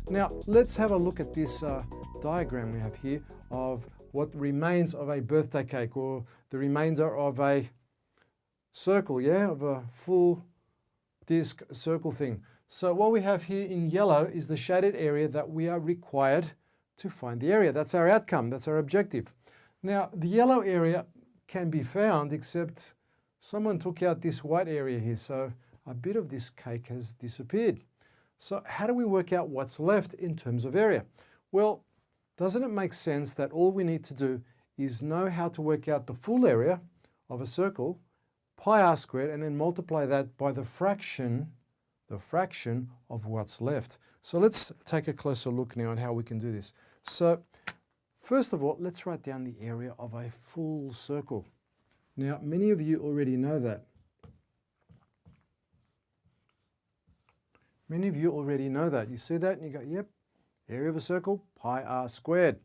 Now let's have a look at this diagram we have here of what remains of a birthday cake, or the remainder of a circle, yeah, of a full disc circle thing. So what we have here in yellow is the shaded area that we are required to find the area. That's our outcome, that's our objective. Now the yellow area can be found, except someone took out this white area here, so a bit of this cake has disappeared. So how do we work out what's left in terms of area? Well, doesn't it make sense that all we need to do is know how to work out the full area of a circle, pi r squared, and then multiply that by the fraction of what's left. So let's take a closer look now at how we can do this. So first of all, let's write down the area of a full circle. Now, many of you already know that. Many of you already know that. You see that and you go, yep, area of a circle, pi r squared,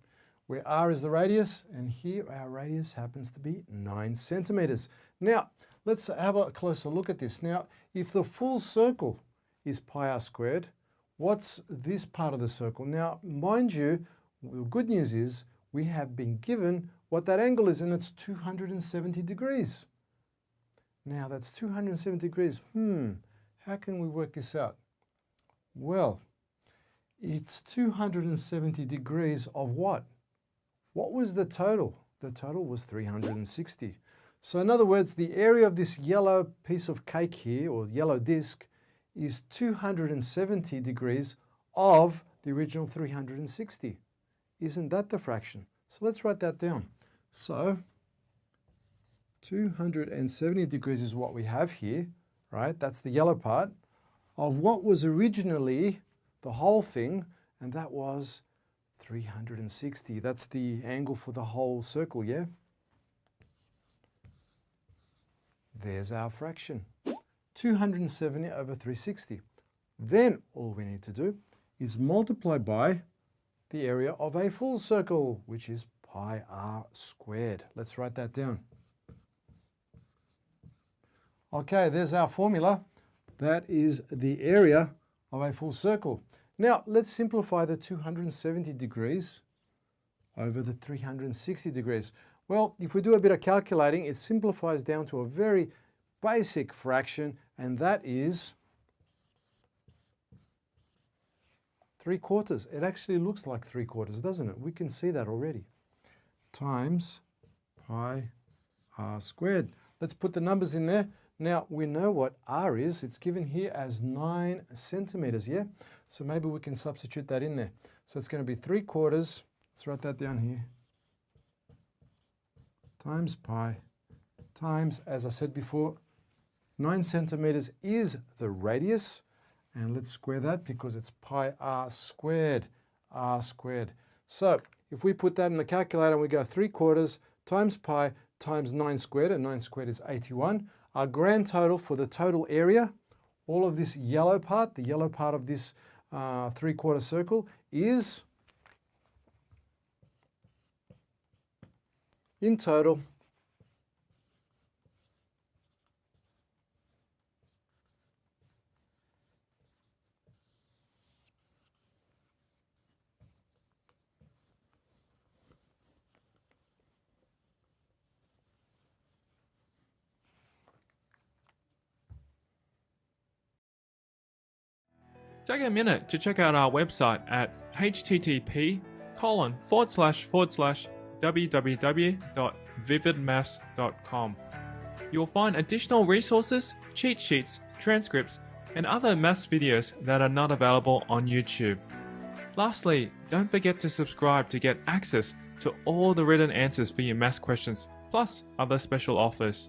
where r is the radius, and here our radius happens to be 9 centimeters. Now, let's have a closer look at this. Now, if the full circle is pi r squared, what's this part of the circle? Now, mind you, the good news is we have been given what that angle is, and it's 270 degrees. Now, that's 270 degrees. How can we work this out? Well, it's 270 degrees of what? What was the total? The total was 360. So in other words, the area of this yellow piece of cake here, or yellow disc, is 270 degrees of the original 360. Isn't that the fraction? So let's write that down. So 270 degrees is what we have here, right? That's the yellow part of what was originally the whole thing, and that was 360. That's the angle for the whole circle, yeah? There's our fraction, 270 over 360. Then all we need to do is multiply by the area of a full circle, which is pi r squared. Let's write that down. Okay, there's our formula. That is the area of a full circle. Now, let's simplify the 270 degrees over the 360 degrees. Well, if we do a bit of calculating, it simplifies down to a very basic fraction, and that is 3/4. It actually looks like 3/4, doesn't it? We can see that already. Times pi r squared. Let's put the numbers in there. Now, we know what r is. It's given here as 9 centimeters, yeah? So maybe we can substitute that in there. So it's going to be 3/4. Let's write that down here. Times pi times, as I said before, 9 centimeters is the radius. And let's square that because it's pi r squared, r squared. So if we put that in the calculator and we go 3/4 times pi times 9 squared, and 9 squared is 81. Our grand total for the total area, all of this yellow part, the yellow part of this 3/4 circle, is in total Take a minute to check out our website at http://www.vividmaths.com. You'll find additional resources, cheat sheets, transcripts, and other maths videos that are not available on YouTube. Lastly, don't forget to subscribe to get access to all the written answers for your maths questions, plus other special offers.